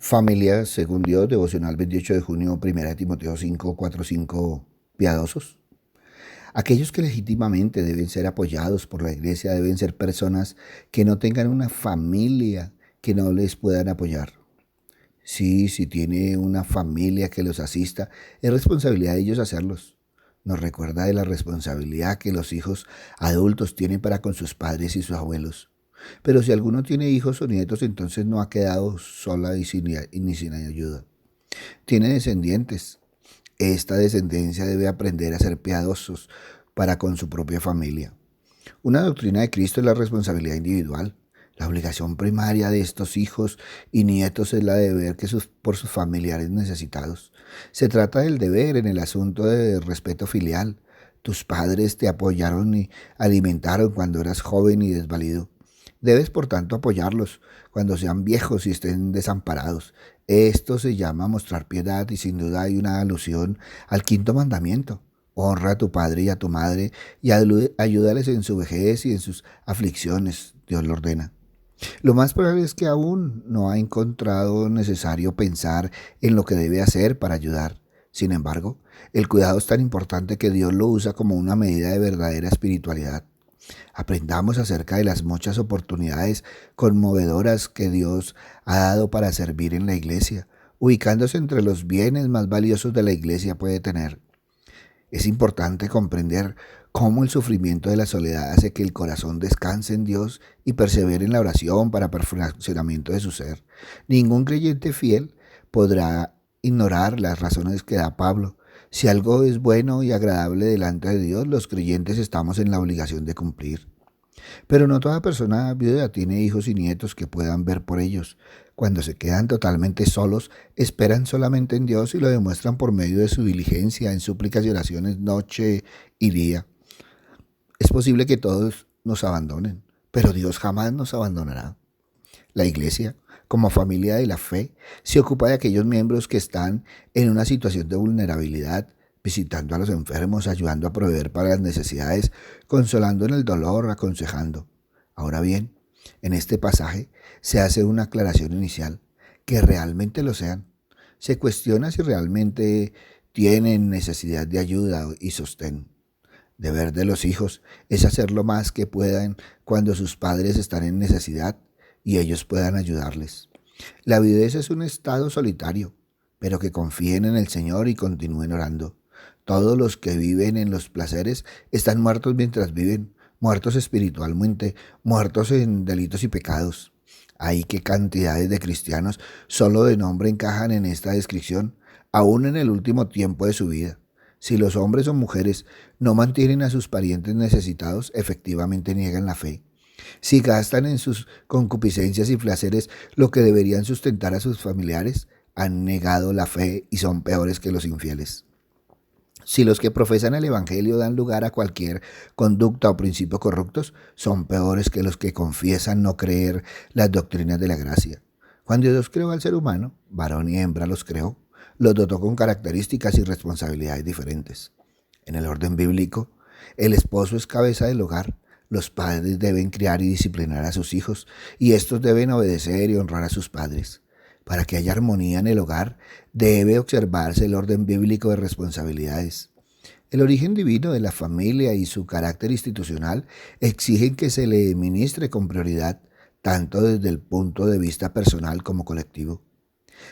Familia según Dios, devocional 28 de junio, 1 Timoteo 5, 4, 5, piadosos. Aquellos que legítimamente deben ser apoyados por la iglesia deben ser personas que no tengan una familia que no les puedan apoyar. Sí, si tiene una familia que los asista, es responsabilidad de ellos hacerlos. Nos recuerda de la responsabilidad que los hijos adultos tienen para con sus padres y sus abuelos. Pero si alguno tiene hijos o nietos, entonces no ha quedado sola ni sin ayuda. Tiene descendientes. Esta descendencia debe aprender a ser piadosos para con su propia familia. Una doctrina de Cristo es la responsabilidad individual. La obligación primaria de estos hijos y nietos es la de ver por sus familiares necesitados. Se trata del deber en el asunto de respeto filial. Tus padres te apoyaron y alimentaron cuando eras joven y desvalido. Debes, por tanto, apoyarlos cuando sean viejos y estén desamparados. Esto se llama mostrar piedad y sin duda hay una alusión al quinto mandamiento. Honra a tu padre y a tu madre y ayúdales en su vejez y en sus aflicciones, Dios lo ordena. Lo más probable es que aún no ha encontrado necesario pensar en lo que debe hacer para ayudar. Sin embargo, el cuidado es tan importante que Dios lo usa como una medida de verdadera espiritualidad. Aprendamos acerca de las muchas oportunidades conmovedoras que Dios ha dado para servir en la iglesia, ubicándose entre los bienes más valiosos de la iglesia puede tener. Es importante comprender cómo el sufrimiento de la soledad hace que el corazón descanse en Dios y persevere en la oración para perfeccionamiento de su ser. Ningún creyente fiel podrá ignorar las razones que da Pablo. Si algo es bueno y agradable delante de Dios, los creyentes estamos en la obligación de cumplir. Pero no toda persona viuda tiene hijos y nietos que puedan ver por ellos. Cuando se quedan totalmente solos, esperan solamente en Dios y lo demuestran por medio de su diligencia en súplicas y oraciones noche y día. Es posible que todos nos abandonen, pero Dios jamás nos abandonará. La iglesia, como familia de la fe, se ocupa de aquellos miembros que están en una situación de vulnerabilidad, visitando a los enfermos, ayudando a proveer para las necesidades, consolando en el dolor, aconsejando. Ahora bien, en este pasaje se hace una aclaración inicial, que realmente lo sean. Se cuestiona si realmente tienen necesidad de ayuda y sostén. Deber de los hijos es hacer lo más que puedan cuando sus padres están en necesidad y ellos puedan ayudarles. La viudez es un estado solitario, pero que confíen en el Señor y continúen orando. Todos los que viven en los placeres están muertos mientras viven, muertos espiritualmente, muertos en delitos y pecados. Hay que cantidades de cristianos solo de nombre encajan en esta descripción, aún en el último tiempo de su vida. Si los hombres o mujeres no mantienen a sus parientes necesitados, efectivamente niegan la fe. Si gastan en sus concupiscencias y placeres lo que deberían sustentar a sus familiares, han negado la fe y son peores que los infieles. Si los que profesan el Evangelio dan lugar a cualquier conducta o principio corruptos, son peores que los que confiesan no creer las doctrinas de la gracia. Cuando Dios creó al ser humano, varón y hembra los creó, los dotó con características y responsabilidades diferentes. En el orden bíblico, el esposo es cabeza del hogar, los padres deben criar y disciplinar a sus hijos, y estos deben obedecer y honrar a sus padres. Para que haya armonía en el hogar, debe observarse el orden bíblico de responsabilidades. El origen divino de la familia y su carácter institucional exigen que se le ministre con prioridad, tanto desde el punto de vista personal como colectivo.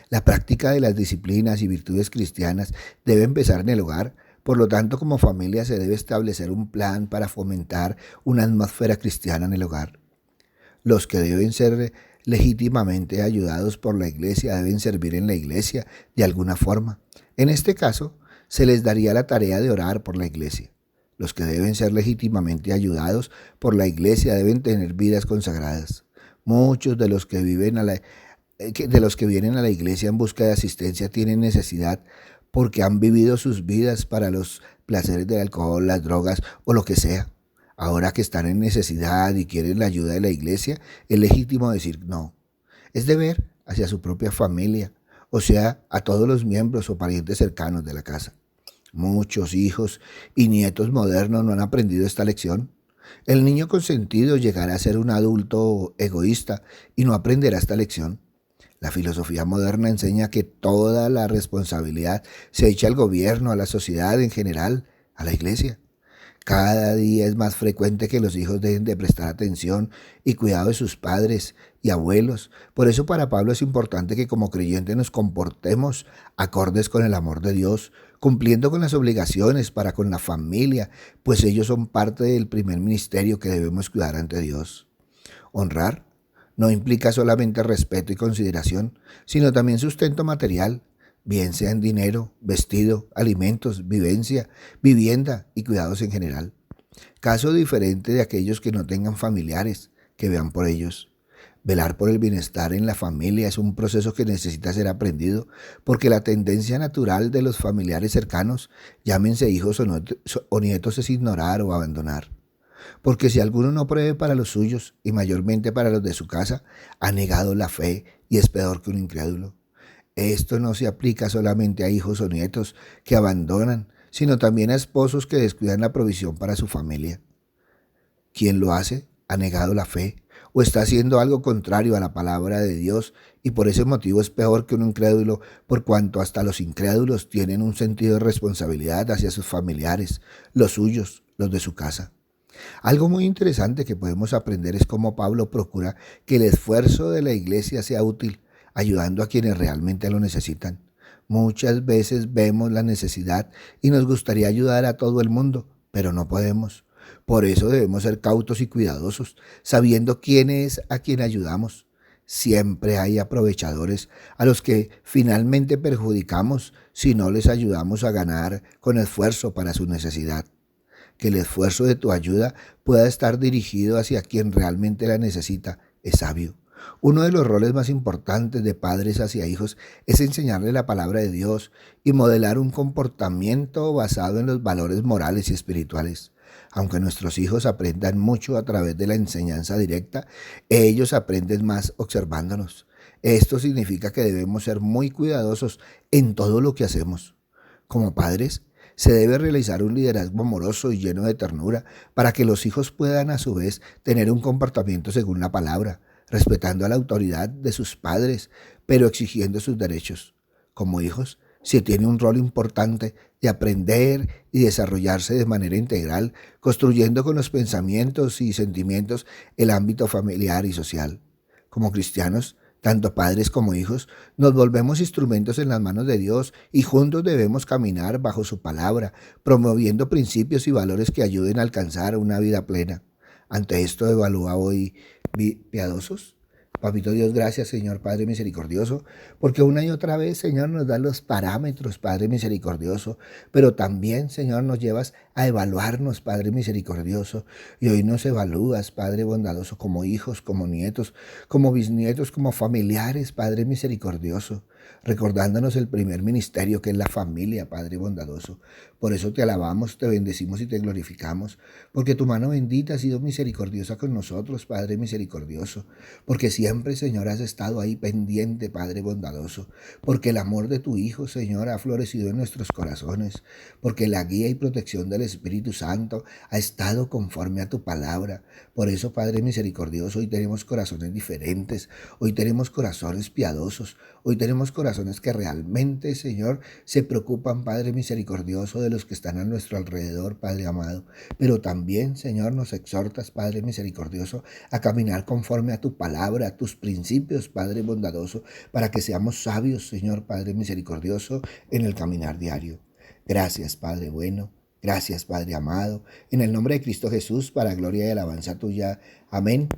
La práctica de las disciplinas y virtudes cristianas debe empezar en el hogar. Por lo tanto, como familia se debe establecer un plan para fomentar una atmósfera cristiana en el hogar. Los que deben ser legítimamente ayudados por la iglesia deben servir en la iglesia de alguna forma. En este caso, se les daría la tarea de orar por la iglesia. Los que deben ser legítimamente ayudados por la iglesia deben tener vidas consagradas. Muchos de los que vienen a la iglesia en busca de asistencia tienen necesidad porque han vivido sus vidas para los placeres del alcohol, las drogas o lo que sea. Ahora que están en necesidad y quieren la ayuda de la iglesia, es legítimo decir no. Es deber hacia su propia familia, o sea, a todos los miembros o parientes cercanos de la casa. Muchos hijos y nietos modernos no han aprendido esta lección. El niño consentido llegará a ser un adulto egoísta y no aprenderá esta lección. La filosofía moderna enseña que toda la responsabilidad se echa al gobierno, a la sociedad en general, a la iglesia. Cada día es más frecuente que los hijos dejen de prestar atención y cuidado de sus padres y abuelos. Por eso para Pablo es importante que como creyentes nos comportemos acordes con el amor de Dios, cumpliendo con las obligaciones para con la familia, pues ellos son parte del primer ministerio que debemos cuidar ante Dios. Honrar no implica solamente respeto y consideración, sino también sustento material, bien sea en dinero, vestido, alimentos, vivienda y cuidados en general. Caso diferente de aquellos que no tengan familiares, que vean por ellos. Velar por el bienestar en la familia es un proceso que necesita ser aprendido, porque la tendencia natural de los familiares cercanos, llámense hijos o nietos, es ignorar o abandonar. Porque si alguno no provee para los suyos, y mayormente para los de su casa, ha negado la fe y es peor que un incrédulo. Esto no se aplica solamente a hijos o nietos que abandonan, sino también a esposos que descuidan la provisión para su familia. Quien lo hace ha negado la fe o está haciendo algo contrario a la palabra de Dios y por ese motivo es peor que un incrédulo, por cuanto hasta los incrédulos tienen un sentido de responsabilidad hacia sus familiares, los suyos, los de su casa. Algo muy interesante que podemos aprender es cómo Pablo procura que el esfuerzo de la iglesia sea útil, ayudando a quienes realmente lo necesitan. Muchas veces vemos la necesidad y nos gustaría ayudar a todo el mundo, pero no podemos. Por eso debemos ser cautos y cuidadosos, sabiendo quién es a quien ayudamos. Siempre hay aprovechadores a los que finalmente perjudicamos si no les ayudamos a ganar con esfuerzo para su necesidad. Que el esfuerzo de tu ayuda pueda estar dirigido hacia quien realmente la necesita es sabio. Uno de los roles más importantes de padres hacia hijos es enseñarles la palabra de Dios y modelar un comportamiento basado en los valores morales y espirituales. Aunque nuestros hijos aprendan mucho a través de la enseñanza directa, ellos aprenden más observándonos. Esto significa que debemos ser muy cuidadosos en todo lo que hacemos. Como padres, se debe realizar un liderazgo amoroso y lleno de ternura para que los hijos puedan a su vez tener un comportamiento según la palabra, respetando a la autoridad de sus padres, pero exigiendo sus derechos. Como hijos, se tiene un rol importante de aprender y desarrollarse de manera integral, construyendo con los pensamientos y sentimientos el ámbito familiar y social. Como cristianos, tanto padres como hijos, nos volvemos instrumentos en las manos de Dios y juntos debemos caminar bajo su palabra, promoviendo principios y valores que ayuden a alcanzar una vida plena. Ante esto evalúa hoy piadosos. Papito Dios, gracias, Señor Padre misericordioso, porque una y otra vez, Señor, nos da los parámetros, Padre misericordioso, pero también, Señor, nos llevas a evaluarnos, Padre misericordioso, y hoy nos evalúas, Padre bondadoso, como hijos, como nietos, como bisnietos, como familiares, Padre misericordioso, recordándonos el primer ministerio que es la familia, Padre bondadoso. Por eso te alabamos, te bendecimos y te glorificamos, porque tu mano bendita ha sido misericordiosa con nosotros, Padre misericordioso, porque siempre, Señor, has estado ahí pendiente, Padre bondadoso, porque el amor de tu Hijo, Señor, ha florecido en nuestros corazones, porque la guía y protección del Espíritu Santo ha estado conforme a tu palabra. Por eso, Padre misericordioso, hoy tenemos corazones diferentes, hoy tenemos corazones piadosos, hoy tenemos corazones que realmente, Señor, se preocupan, Padre misericordioso, de los que están a nuestro alrededor, Padre amado. Pero también, Señor, nos exhortas, Padre misericordioso, a caminar conforme a tu palabra, a tus principios, Padre bondadoso, para que seamos sabios, Señor, Padre misericordioso, en el caminar diario. Gracias, Padre bueno. Gracias, Padre amado. En el nombre de Cristo Jesús, para gloria y alabanza tuya. Amén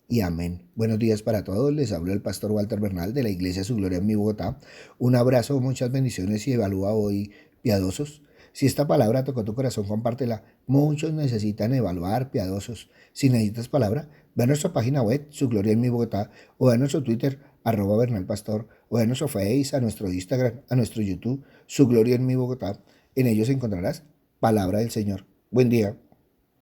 y amén. Buenos días para todos. Les habló el pastor Walter Bernal de la Iglesia Su Gloria en mi Bogotá. Un abrazo, muchas bendiciones y evalúa hoy, piadosos. Si esta palabra tocó tu corazón, compártela. Muchos necesitan evaluar, piadosos. Si necesitas palabra, ve a nuestra página web, Su Gloria en mi Bogotá, o a nuestro Twitter, @bernalpastor, o a nuestro Face, a nuestro Instagram, a nuestro YouTube, Su Gloria en mi Bogotá. En ellos encontrarás palabra del Señor. Buen día.